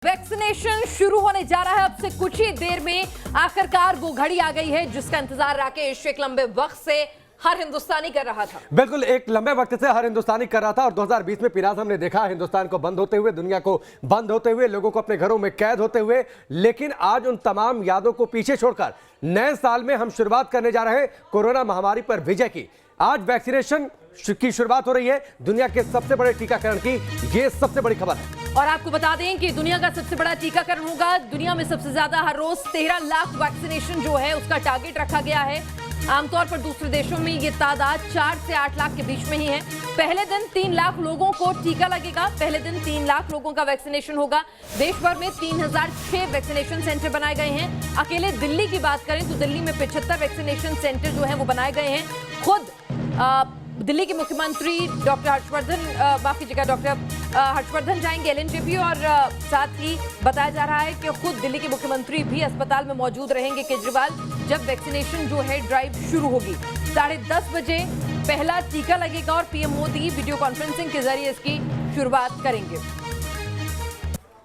Vaccination शुरू होने जा रहा है अब से कुछ ही देर में। आखिरकार वो घड़ी आ गई है जिसका इंतजार राकेश एक लंबे वक्त से हर हिंदुस्तानी कर रहा था। बिल्कुल एक लंबे वक्त से हर हिंदुस्तानी कर रहा था और 2020 में पिनाज हमने देखा हिंदुस्तान को बंद होते हुए, दुनिया को बंद होते हुए, लोगों को अपने घरों में कैद होते हुए। लेकिन आज उन तमाम यादों को पीछे छोड़कर नए साल में हम शुरुआत करने जा रहे हैं कोरोना महामारी पर विजय की। आज वैक्सीनेशन की शुरुआत हो रही है, दुनिया के सबसे बड़े टीकाकरण की ये सबसे बड़ी खबर है। और आपको बता दें कि दुनिया का सबसे बड़ा टीकाकरण होगा। दुनिया में सबसे ज्यादा हर रोज 13 लाख वैक्सीनेशन जो है उसका टारगेट रखा गया है। आमतौर पर दूसरे देशों में ये तादाद 4 से 8 लाख के बीच में ही है। पहले दिन 3 लाख लोगों को टीका लगेगा। पहले दिन 3 लाख लोगों का वैक्सीनेशन होगा। देश भर में 3006 वैक्सीनेशन सेंटर बनाए गए हैं। अकेले दिल्ली की बात करें तो दिल्ली में 75 वैक्सीनेशन सेंटर जो है वो बनाए गए हैं। खुद दिल्ली के मुख्यमंत्री डॉक्टर हर्षवर्धन जाएंगे LNJP और साथ ही बताया जा रहा है कि खुद दिल्ली के मुख्यमंत्री भी अस्पताल में मौजूद रहेंगे केजरीवाल जब वैक्सीनेशन जो है ड्राइव शुरू होगी। 10:30 बजे पहला टीका लगेगा और PM मोदी वीडियो कॉन्फ्रेंसिंग के जरिए इसकी शुरुआत करेंगे।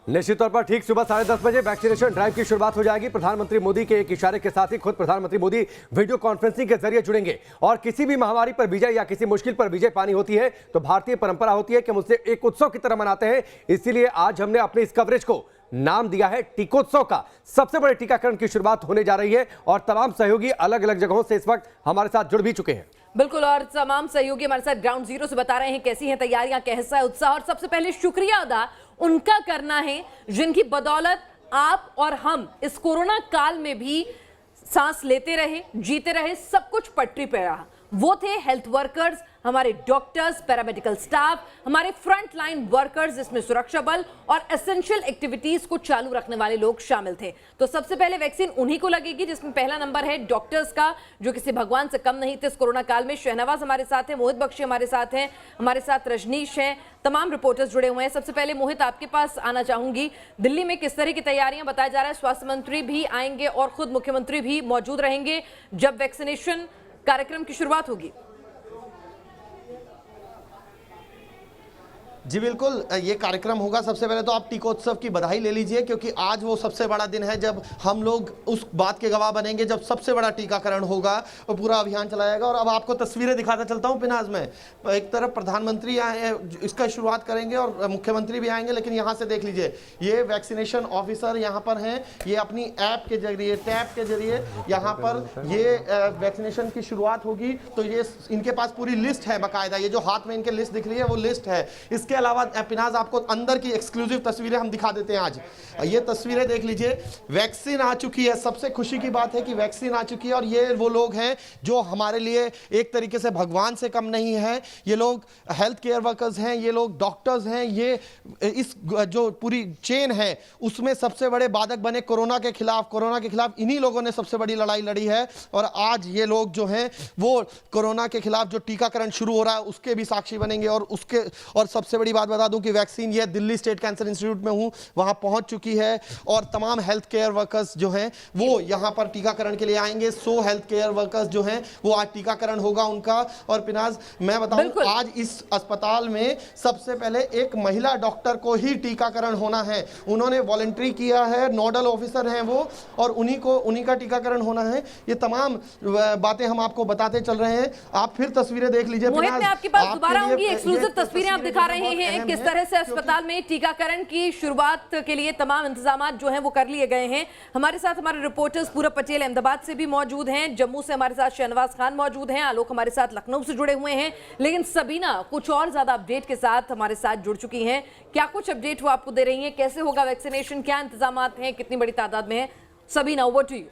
निश्चित तौर पर ठीक सुबह 10:30 बजे वैक्सीनेशन ड्राइव की शुरुआत हो जाएगी। प्रधानमंत्री मोदी के एक इशारे के साथ ही खुद प्रधानमंत्री मोदी वीडियो कॉन्फ्रेंसिंग के जरिए जुड़ेंगे। और किसी भी महामारी पर विजय या किसी मुश्किल पर विजय पानी होती है तो भारतीय परंपरा होती है कि हम उसे एक उत्सव की तरह मनाते हैं। इसीलिए आज हमने अपने इस कवरेज को नाम दिया है टीकोत्सव का। सबसे बड़े टीकाकरण की शुरुआत होने जा रही है और तमाम सहयोगी अलग अलग जगहों से इस वक्त हमारे साथ जुड़ भी चुके हैं। बिल्कुल, और तमाम सहयोगी हमारे साथ ग्राउंड जीरो से बता रहे हैं कैसी हैं तैयारियां, कैसा है उत्साह। और सबसे पहले शुक्रिया अदा उनका करना है जिनकी बदौलत आप और हम इस कोरोना काल में भी सांस लेते रहे, जीते रहे, सब कुछ पटरी पे रहा। वो थे हेल्थ वर्कर्स, हमारे डॉक्टर्स, पैरामेडिकल स्टाफ, हमारे फ्रंट लाइन वर्कर्स जिसमें सुरक्षा बल और एसेंशियल एक्टिविटीज को चालू रखने वाले लोग शामिल थे। तो सबसे पहले वैक्सीन उन्हीं को लगेगी जिसमें पहला नंबर है डॉक्टर्स का, जो किसी भगवान से कम नहीं थे इस कोरोना काल में। शहनवाज हमारे साथ हैं, मोहित बख्शी हमारे साथ हैं, हमारे साथ रजनीश हैं, तमाम रिपोर्टर्स जुड़े हुए हैं। सबसे पहले मोहित आपके पास आना चाहूंगी, दिल्ली में किस तरह की तैयारियां बताया जा रहा है? स्वास्थ्य मंत्री भी आएंगे और खुद मुख्यमंत्री भी मौजूद रहेंगे जब वैक्सीनेशन कार्यक्रम की शुरुआत होगी। जी बिल्कुल, ये कार्यक्रम होगा। सबसे पहले तो आप टीकोत्सव की बधाई ले लीजिए क्योंकि आज वो सबसे बड़ा दिन है जब हम लोग उस बात के गवाह बनेंगे जब सबसे बड़ा टीकाकरण होगा और पूरा अभियान चलाएगा। और अब आपको तस्वीरें दिखाता चलता हूँ पिनाज में। एक तरफ प्रधानमंत्री आए, इसका शुरुआत करेंगे और मुख्यमंत्री भी आएंगे। लेकिन यहाँ से देख लीजिए, ये वैक्सीनेशन ऑफिसर यहाँ पर हैं। ये अपनी ऐप के जरिए, टैब के जरिए यहाँ पर ये वैक्सीनेशन की शुरुआत होगी। तो ये इनके पास पूरी लिस्ट है बाकायदा। ये जो हाथ में इनके लिस्ट दिख रही है वो लिस्ट है। इसके अलावा पिनाज आपको अंदर की एक्सक्लूसिव तस्वीरें हम दिखा देते हैं। आज ये तस्वीरें देख लीजिए, वैक्सीन आ चुकी है। सबसे खुशी की बात है कि वैक्सीन आ चुकी है और ये वो लोग हैं जो हमारे लिए एक तरीके से भगवान से कम नहीं है। ये लोग हेल्थ केयर वर्कर्स हैं, ये लोग डॉक्टर्स हैं। ये इस जो पूरी चेन है उसमें सबसे बड़े बाधक बने कोरोना के खिलाफ इन्हीं लोगों ने सबसे बड़ी लड़ाई लड़ी है। और आज ये लोग जो हैं वो कोरोना के खिलाफ जो टीकाकरण शुरू हो रहा है उसके भी साक्षी बनेंगे। और सबसे बड़ी बात बता दूं कि वैक्सीन ये दिल्ली स्टेट कैंसर इंस्टीट्यूट में हूं, वहां पहुंच चुकी है और तमाम हेल्थ केयर वर्कर्स जो हैं वो यहां पर टीकाकरण के लिए आएंगे। 100 हेल्थ केयर वर्कर्स जो हैं वो आज टीकाकरण होगा उनका। और पिनाज मैं बताऊं, आज इस अस्पताल में सबसे पहले एक महिला डॉक्टर को ही टीकाकरण होना है। उन्होंने वॉलंटरी किया है, नोडल ऑफिसर हैं वो, और उन्हीं का टीकाकरण होना है। ये तमाम बातें हम आपको बताते चल रहे हैं। आप फिर तस्वीरें देख लीजिए। मोहित, मैं आपके पास दोबारा आऊंगी। एक्सक्लूसिव तस्वीरें आप दिखा रहे हैं किस तरह से अस्पताल में टीकाकरण की शुरुआत के लिए तमाम इंतजाम जो हैं वो कर लिए गए हैं। हमारे साथ हमारे रिपोर्टर्स पूरब पटेल अहमदाबाद से भी मौजूद हैं, जम्मू से हमारे साथ शहनवाज खान मौजूद हैं, आलोक हमारे साथ लखनऊ से जुड़े हुए हैं। लेकिन सबीना कुछ और ज्यादा अपडेट के साथ हमारे साथ जुड़ चुकी हैं। क्या कुछ अपडेट वो आपको दे रही हैं? कैसे होगा वैक्सीनेशन, क्या इंतजाम हैं, कितनी बड़ी तादाद में है? Sabina, over to you.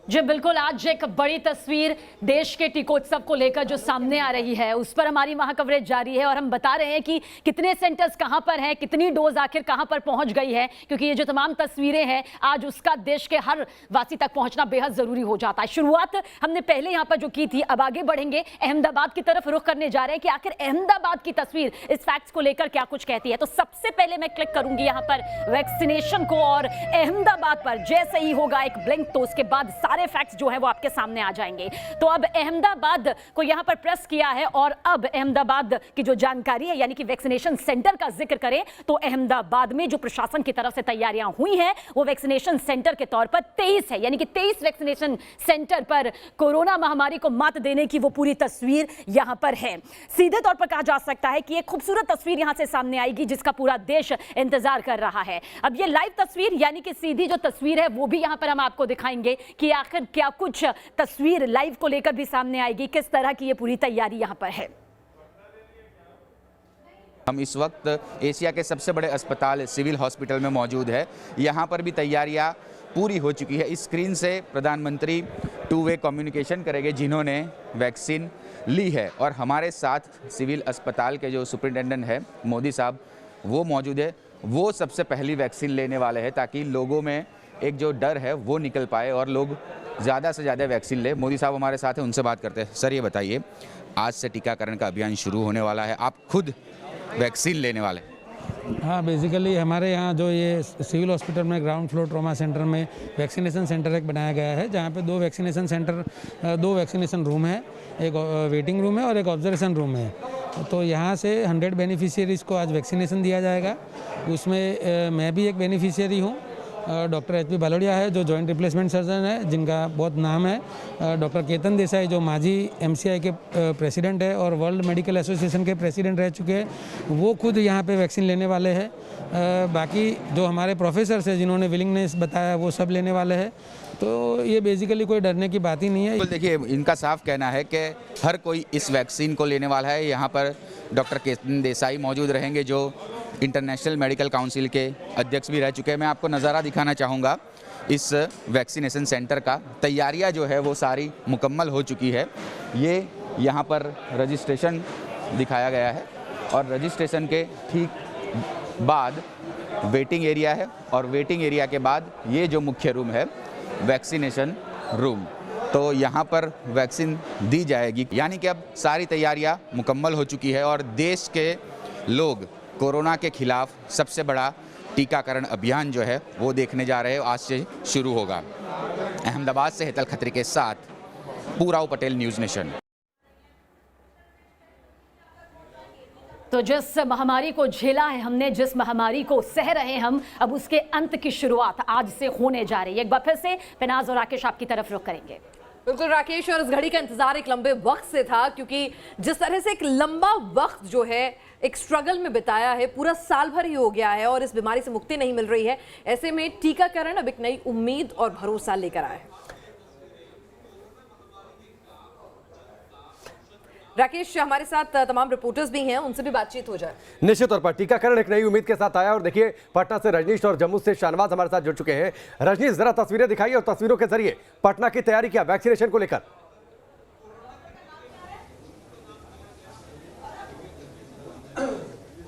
जी बिल्कुल, आज एक बड़ी तस्वीर देश के टीकोत्सव को लेकर जो सामने आ रही है उस पर हमारी वहां कवरेज जारी है और हम बता रहे हैं कि कितने सेंटर्स कहां पर हैं, कितनी डोज आखिर कहां पर पहुंच गई है। क्योंकि ये जो तमाम तस्वीरें हैं आज उसका देश के हर वासी तक पहुंचना बेहद जरूरी हो जाता है। शुरुआत हमने पहले यहां पर जो की थी, अब आगे बढ़ेंगे, अहमदाबाद की तरफ रुख करने जा रहे हैं कि आखिर अहमदाबाद की तस्वीर इस फैक्ट्स को लेकर क्या कुछ कहती है। तो सबसे पहले मैं क्लिक करूंगी यहां पर वैक्सीनेशन को और अहमदाबाद पर जैसे ही होगा एक ब्लिंक तो उसके बाद सारे फैक्ट्स जो है वो आपके सामने आ जाएंगे। तो अब अहमदाबाद को यहां पर प्रेस किया है और अब अहमदाबाद की जो जानकारी है यानी कि वैक्सीनेशन सेंटर का जिक्र करें तो अहमदाबाद में जो प्रशासन की तरफ से तैयारियां हुई हैं वो वैक्सीनेशन सेंटर के तौर पर 23 है, यानी कि 23 वैक्सीनेशन सेंटर पर कोरोना महामारी को मात देने की वो पूरी तस्वीर यहां पर है। सीधे तौर पर कहा जा सकता है कि एक खूबसूरत तस्वीर यहां से सामने आएगी जिसका पूरा देश इंतजार कर रहा है। अब ये लाइव तस्वीर यानी कि सीधी जो तस्वीर है वो भी यहां पर हम आपको दिखाएंगे कि आखिर क्या कुछ तस्वीर लाइव को लेकर भी सामने आएगी, किस तरह की ये पूरी तैयारी यहां पर है। हम इस वक्त एशिया के सबसे बड़े अस्पताल सिविल हॉस्पिटल में मौजूद है। यहाँ पर भी तैयारियाँ पूरी हो चुकी है। इस स्क्रीन से प्रधानमंत्री टू वे कम्युनिकेशन करेंगे जिन्होंने वैक्सीन ली है और हमारे साथ सिविल अस्पताल के जो सुपरिटेंडेंट है मोदी साहब वो मौजूद है। वो सबसे पहली वैक्सीन लेने वाले हैं ताकि लोगों में एक जो डर है वो निकल पाए और लोग ज़्यादा से ज़्यादा वैक्सीन ले। मोदी साहब हमारे साथ हैं, उनसे बात करते हैं। सर ये बताइए, आज से टीकाकरण का अभियान शुरू होने वाला है, आप खुद वैक्सीन लेने वाले? हाँ, बेसिकली हमारे यहाँ जो ये सिविल हॉस्पिटल में ग्राउंड फ्लोर ट्रॉमा सेंटर में वैक्सीनेशन सेंटर एक बनाया गया है जहाँ पे दो वैक्सीनेशन रूम है, एक वेटिंग रूम है और एक ऑब्जर्वेशन रूम है। तो यहाँ से 100 बेनिफिशियरीज़ को आज वैक्सीनेशन दिया जाएगा। उसमें मैं भी एक बेनिफिशियरी हूँ। डॉक्टर HP बालोड़िया है जो जॉइंट रिप्लेसमेंट सर्जन है जिनका बहुत नाम है। डॉक्टर केतन देसाई जो माजी MCI के प्रेसिडेंट है और वर्ल्ड मेडिकल एसोसिएशन के प्रेसिडेंट रह चुके हैं, वो खुद यहाँ पे वैक्सीन लेने वाले हैं। बाकी जो हमारे प्रोफेसर्स हैं जिन्होंने विलिंगनेस बताया वो सब लेने वाले हैं। तो ये बेसिकली कोई डरने की बात ही नहीं है। तो देखिए, इनका साफ कहना है कि हर कोई इस वैक्सीन को लेने वाला है। यहाँ पर डॉक्टर केतन देसाई मौजूद रहेंगे जो इंटरनेशनल मेडिकल काउंसिल के अध्यक्ष भी रह चुके हैं। मैं आपको नज़ारा दिखाना चाहूँगा इस वैक्सीनेशन सेंटर का। तैयारियाँ जो है वो सारी मुकम्मल हो चुकी है। ये यहाँ पर रजिस्ट्रेशन दिखाया गया है और रजिस्ट्रेशन के ठीक बाद वेटिंग एरिया है और वेटिंग एरिया के बाद ये जो मुख्य रूम है वैक्सीनेशन रूम, तो यहाँ पर वैक्सीन दी जाएगी। यानी कि अब सारी तैयारियाँ मुकम्मल हो चुकी है और देश के लोग कोरोना के खिलाफ सबसे बड़ा टीकाकरण अभियान जो है वो देखने जा रहे हैं। आज से शुरू होगा। अहमदाबाद से हेतल खत्री के साथ पूराव पटेल, न्यूज़ नेशन। तो जिस महामारी को झेला है हमने, जिस महामारी को सह रहे हैं हम, अब उसके अंत की शुरुआत आज से होने जा रही है। एक बार फिर से पेनाज और राकेश आपकी तरफ रुख करेंगे। बिल्कुल राकेश, और इस घड़ी का इंतजार एक लंबे वक्त से था क्योंकि जिस तरह से एक लंबा वक्त जो है एक स्ट्रगल में बिताया है, पूरा साल भर ही हो गया है और इस बीमारी से मुक्ति नहीं मिल रही है। ऐसे में टीकाकरण अब एक नई उम्मीद और भरोसा लेकर आया है। राकेश, हमारे साथ तमाम रिपोर्टर्स भी हैं, उनसे भी बातचीत हो जाए। निश्चित तौर पर टीकाकरण एक नई उम्मीद के साथ आया और देखिए पटना से रजनीश और जम्मू से शाहनवाज हमारे साथ जुड़ चुके हैं। रजनीश, जरा तस्वीरें दिखाइए और तस्वीरों के जरिए पटना की तैयारी क्या वैक्सीनेशन को लेकर?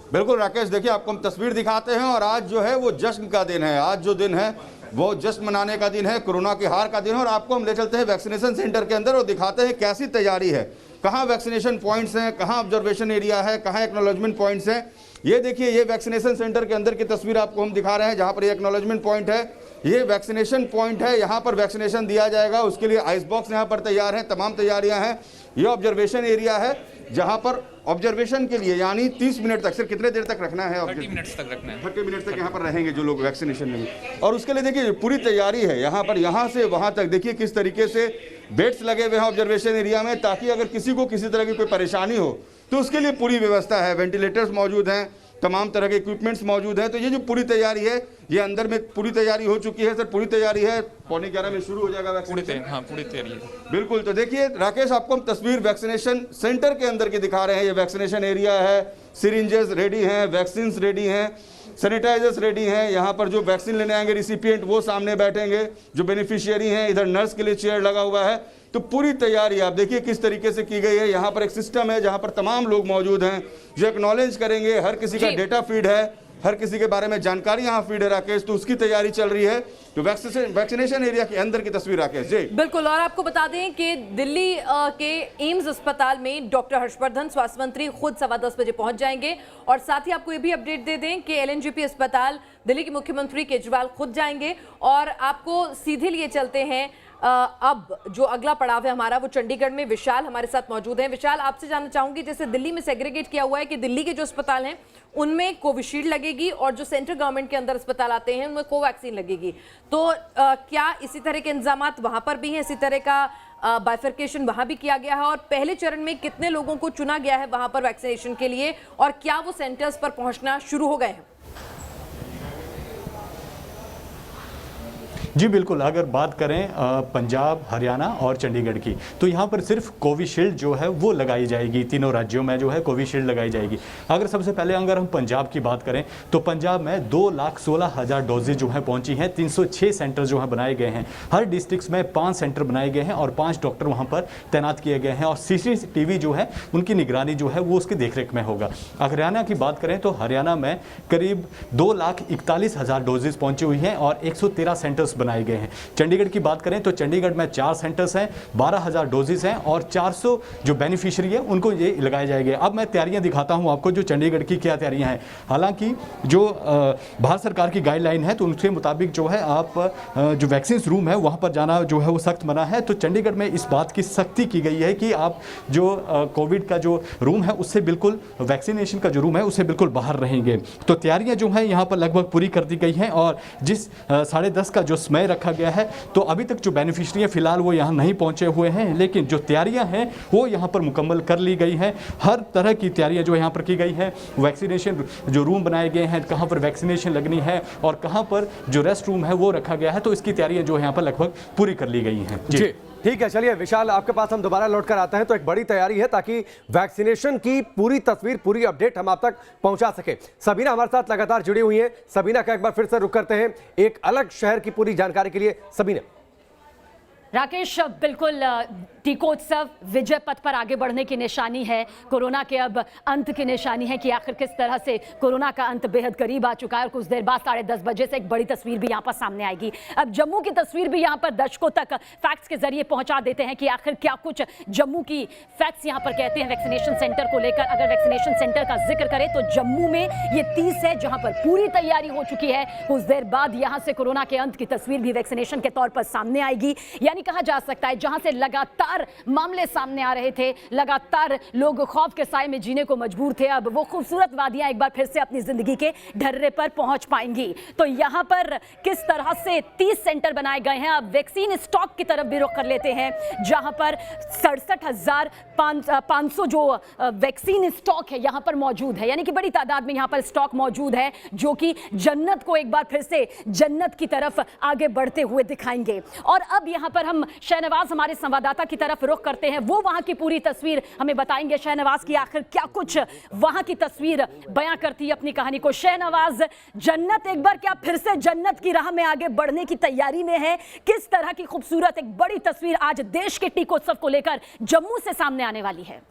बिल्कुल राकेश, देखिए आपको हम तस्वीर दिखाते हैं और आज जो है वो जश्न का दिन है। आज जो दिन है वो जश्न मनाने का दिन है, कोरोना की हार का दिन है। और आपको हम ले चलते हैं वैक्सीनेशन सेंटर के अंदर और दिखाते हैं कैसी तैयारी है, कहाँ वैक्सीनेशन पॉइंट्स हैं, कहाँ ऑब्जर्वेशन एरिया है, कहाँ एक्नॉलेजमेंट पॉइंट्स हैं। ये देखिए, ये वैक्सीनेशन सेंटर के अंदर की तस्वीर आपको हम दिखा रहे हैं जहाँ पर ये एक्नॉलेजमेंट पॉइंट है, ये वैक्सीनेशन पॉइंट है। यहाँ पर वैक्सीनेशन दिया जाएगा, उसके लिए आइस बॉक्स यहाँ पर तैयार है, तमाम तैयारियाँ हैं। ये ऑब्जर्वेशन एरिया है जहाँ पर ऑब्जर्वेशन के लिए यानी 30 मिनट तक, सिर्फ कितने देर तक रखना है? 30 मिनट्स तक रखना है। 30 मिनट तक यहाँ पर रहेंगे जो लोग वैक्सीनेशन में। और उसके लिए देखिए पूरी तैयारी है यहाँ पर, यहाँ से वहाँ तक देखिए किस तरीके से बेड्स लगे हुए हैं ऑब्जर्वेशन एरिया में, ताकि अगर किसी को किसी तरह की कोई परेशानी हो तो उसके लिए पूरी व्यवस्था है। वेंटिलेटर्स मौजूद हैं, तमाम तरह के इक्विपमेंट्स मौजूद हैं। तो ये जो पूरी तैयारी है, ये अंदर में पूरी तैयारी हो चुकी है। सर पूरी तैयारी है, 11:15 में शुरू हो जाएगा वैक्सीनेशन। हाँ, पूरी तैयारी है। बिल्कुल। तो देखिए राकेश, आपको हम तस्वीर वैक्सीनेशन सेंटर के अंदर की दिखा रहे हैं। ये वैक्सीनेशन एरिया है, सिरिंजेस रेडी हैं, वैक्सीन रेडी हैं, सैनिटाइजर्स रेडी हैं। यहाँ पर जो वैक्सीन लेने आएंगे रिसिपिएंट वो सामने बैठेंगे, जो बेनिफिशियरी हैं। इधर नर्स के लिए चेयर लगा हुआ है। तो पूरी तैयारी आप देखिए किस तरीके से की गई है। यहाँ पर एक सिस्टम है जहाँ पर तमाम लोग मौजूद हैं जो एक्नॉलेज करेंगे, हर किसी का डेटा फीड है, हर किसी के बारे में जानकारी यहाँ फीड है राकेश। तो उसकी तैयारी चल रही है। तो वैक्सीनेशन एरिया के अंदर की तस्वीर राकेश जी। बिल्कुल, और आपको बता दें कि दिल्ली के एम्स अस्पताल में डॉक्टर हर्षवर्धन स्वास्थ्य मंत्री खुद 10:15 बजे पहुंच जाएंगे। और साथ ही आपको ये भी अपडेट दे दें कि LNGP अस्पताल दिल्ली के मुख्यमंत्री केजरीवाल खुद जाएंगे। और आपको सीधे लिए चलते हैं अब जो अगला पड़ाव है हमारा वो चंडीगढ़ में। विशाल हमारे साथ मौजूद हैं। विशाल, आपसे जानना चाहूंगी, जैसे दिल्ली में सेग्रीगेट किया हुआ है कि दिल्ली के जो अस्पताल हैं उनमें कोविशील्ड लगेगी और जो सेंट्रल गवर्नमेंट के अंदर अस्पताल आते हैं उनमें कोवैक्सीन लगेगी, तो क्या इसी तरह के इंतजामात वहां पर भी हैं? इसी तरह का बाइफर्केशन वहां भी किया गया है? और पहले चरण में कितने लोगों को चुना गया है वहां पर वैक्सीनेशन के लिए, और क्या वो सेंटर्स पर पहुंचना शुरू हो गए हैं? जी बिल्कुल, अगर बात करें पंजाब, हरियाणा और चंडीगढ़ की, तो यहाँ पर सिर्फ कोविशील्ड जो है वो लगाई जाएगी। तीनों राज्यों में जो है कोविशील्ड लगाई जाएगी। अगर सबसे पहले अगर हम पंजाब की बात करें तो पंजाब में 2,16,000 डोजेज जो है पहुँची हैं। 306 सेंटर जो है बनाए गए हैं। हर डिस्ट्रिक्ट में 5 सेंटर बनाए गए हैं और 5 डॉक्टर वहाँ पर तैनात किए गए हैं और CCTV जो है उनकी निगरानी जो है वो उसकी देखरेख में होगा। हरियाणा की बात करें तो हरियाणा में करीब 2,41,000 डोजेज पहुँची हुई हैं और 113 सेंटर्स बनाए गए हैं। चंडीगढ़ की बात करें तो चंडीगढ़ में 4 सेंटर्स हैं, 12,000 डोजेज हैं और 400 जो बेनिफिशियरी है उनको ये लगाए जाएंगे। अब मैं तैयारियां दिखाता हूं आपको जो चंडीगढ़ की क्या तैयारियां हैं। हालांकि जो भारत सरकार की गाइडलाइन है तो उसके मुताबिक जो है आप जो वैक्सीन रूम है वहां पर जाना जो है वो सख्त मना है। तो चंडीगढ़ में इस बात की सख्ती की गई है कि आप जो कोविड का जो रूम है उससे बिल्कुल, वैक्सीनेशन का जो रूम है उससे बिल्कुल बाहर रहेंगे। तो तैयारियां जो है यहाँ पर लगभग पूरी कर दी गई हैं और जिस 10:30 का जो समय रखा गया है तो अभी तक जो बेनिफिशियरी है फिलहाल वो यहाँ नहीं पहुंचे हुए हैं, लेकिन जो तैयारियां हैं वो यहाँ पर मुकम्मल कर ली गई हैं। हर तरह की तैयारियां जो यहाँ पर की गई हैं। वैक्सीनेशन जो रूम बनाए गए हैं, कहाँ पर वैक्सीनेशन लगनी है और कहाँ पर जो रेस्ट रूम है वो रखा गया है, तो इसकी तैयारियां जो यहाँ पर लगभग पूरी कर ली गई हैं। जी ठीक है, चलिए विशाल आपके पास हम दोबारा लौट कर आते हैं। तो एक बड़ी तैयारी है ताकि वैक्सीनेशन की पूरी तस्वीर, पूरी अपडेट हम आप तक पहुंचा सके। सबीना हमारे साथ लगातार जुड़ी हुई हैं। सबीना का एक बार फिर से रुख करते हैं एक अलग शहर की पूरी जानकारी के लिए। सबीना। राकेश, बिल्कुल टीकोत्सव विजय पथ पर आगे बढ़ने की निशानी है। कोरोना के अब अंत की निशानी है कि आखिर किस तरह से कोरोना का अंत बेहद करीब आ चुका है और कुछ देर बाद 10:30 बजे से एक बड़ी तस्वीर भी यहाँ पर सामने आएगी। अब जम्मू की तस्वीर भी यहाँ पर दर्शकों तक फैक्ट्स के जरिए पहुंचा देते हैं कि आखिर क्या कुछ जम्मू की फैक्ट्स यहाँ पर कहते हैं वैक्सीनेशन सेंटर को लेकर। अगर वैक्सीनेशन सेंटर का जिक्र करें तो जम्मू में ये 30 है जहां पर पूरी तैयारी हो चुकी है। कुछ देर बाद यहां से कोरोना के अंत की तस्वीर भी वैक्सीनेशन के तौर पर सामने आएगी। यानी कहा जा सकता है जहां से लगातार मामले सामने आ रहे थे, लगातार लोग खौफ के साए में जीने को मजबूर थे, अब वो खूबसूरत वादियां एक बार फिर से अपनी जिंदगी के ढर्रे पर पहुंच पाएंगी। तो यहां पर किस तरह से 30 सेंटर बनाए गए हैं। अब वैक्सीन स्टॉक की तरफ भी रुख कर लेते हैं जहां पर 67,500 जो वैक्सीन स्टॉक है यहां पर मौजूद है। यानी कि बड़ी तादाद में यहां पर स्टॉक मौजूद है जो कि जन्नत को एक बार फिर से जन्नत की तरफ आगे बढ़ते हुए दिखाएंगे। और अब यहां पर हम शहनवाज हमारे संवाददाता की तरफ रुख करते हैं, वो वहां की पूरी तस्वीर हमें बताएंगे। शहनवाज की आखिर क्या कुछ वहां की तस्वीर बयां करती है अपनी कहानी को। शहनवाज, जन्नत एक बार क्या फिर से जन्नत की राह में आगे बढ़ने की तैयारी में है? किस तरह की खूबसूरत एक बड़ी तस्वीर आज देश के टीकोत्सव को लेकर जम्मू से सामने आने वाली है?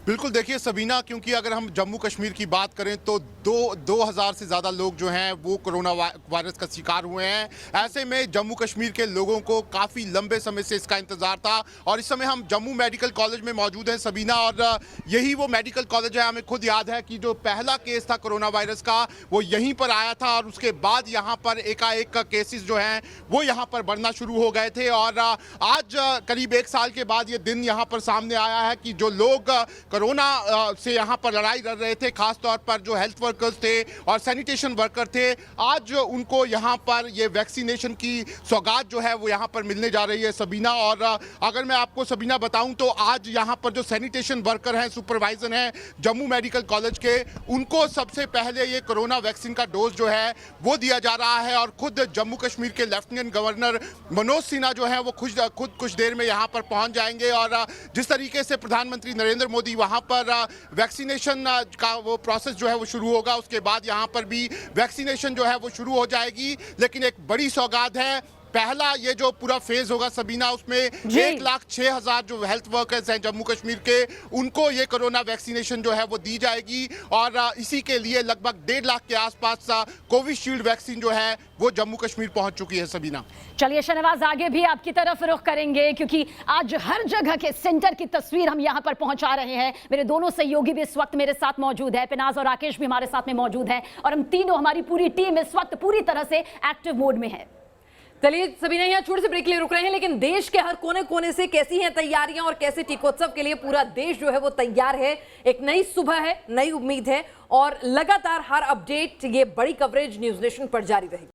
बिल्कुल, देखिए सबीना, क्योंकि अगर हम जम्मू कश्मीर की बात करें तो 2,000 से ज़्यादा लोग जो हैं वो कोरोना वायरस का शिकार हुए हैं। ऐसे में जम्मू कश्मीर के लोगों को काफ़ी लंबे समय से इसका इंतज़ार था और इस समय हम जम्मू मेडिकल कॉलेज में मौजूद हैं सबीना, और यही वो मेडिकल कॉलेज है। हमें खुद याद है कि जो पहला केस था कोरोना वायरस का वो यहीं पर आया था और उसके बाद यहाँ पर एकाएक केसेस जो हैं वो यहाँ पर बढ़ना शुरू हो गए थे। और आज करीब 1 साल के बाद ये दिन यहाँ पर सामने आया है कि जो लोग कोरोना से यहाँ पर लड़ाई लड़ रहे थे, खासतौर पर जो हेल्थ वर्कर्स थे और सैनिटेशन वर्कर थे, आज उनको यहाँ पर ये वैक्सीनेशन की सौगात जो है वो यहाँ पर मिलने जा रही है सबीना। और अगर मैं आपको सबीना बताऊं तो आज यहाँ पर जो सैनिटेशन वर्कर हैं, सुपरवाइजर हैं जम्मू मेडिकल कॉलेज के, उनको सबसे पहले ये कोरोना वैक्सीन का डोज जो है वो दिया जा रहा है। और खुद जम्मू कश्मीर के लेफ्टिनेंट गवर्नर मनोज सिन्हा जो है वो खुद कुछ देर में यहाँ पर पहुँच जाएंगे। और जिस तरीके से प्रधानमंत्री नरेंद्र मोदी वहाँ पर वैक्सीनेशन का वो प्रोसेस जो है वो शुरू होगा, उसके बाद यहाँ पर भी वैक्सीनेशन जो है वो शुरू हो जाएगी। लेकिन एक बड़ी सौगात है, पहला ये जो पूरा फेज होगा सबीना, उसमें 1,06,000 जो हेल्थ वर्कर्स हैं जम्मू कश्मीर के, उनको ये कोरोना वैक्सीनेशन जो है वो दी जाएगी और इसी के लिए लगभग 1.5 लाख के आसपास कोविशील्ड वैक्सीन जो है वो जम्मू कश्मीर पहुंच चुकी है सबीना। चलिए शहनवाज, आगे भी आपकी तरफ रुख करेंगे क्योंकि आज हर जगह के सेंटर की तस्वीर हम यहां पर पहुंचा रहे हैं। मेरे दोनों सहयोगी भी इस वक्त मेरे साथ मौजूद है, पिनाज और राकेश भी हमारे साथ में मौजूद है और हम तीनों, हमारी पूरी टीम इस वक्त पूरी तरह से एक्टिव मोड में है। चलिए सबीना, यहाँ छोटे से ब्रेक लिए रुक रहे हैं, लेकिन देश के हर कोने कोने से कैसी हैं तैयारियां और कैसे टीकोत्सव के लिए पूरा देश जो है वो तैयार है। एक नई सुबह है, नई उम्मीद है और लगातार हर अपडेट, ये बड़ी कवरेज न्यूज़ नेशन पर जारी रहेगी।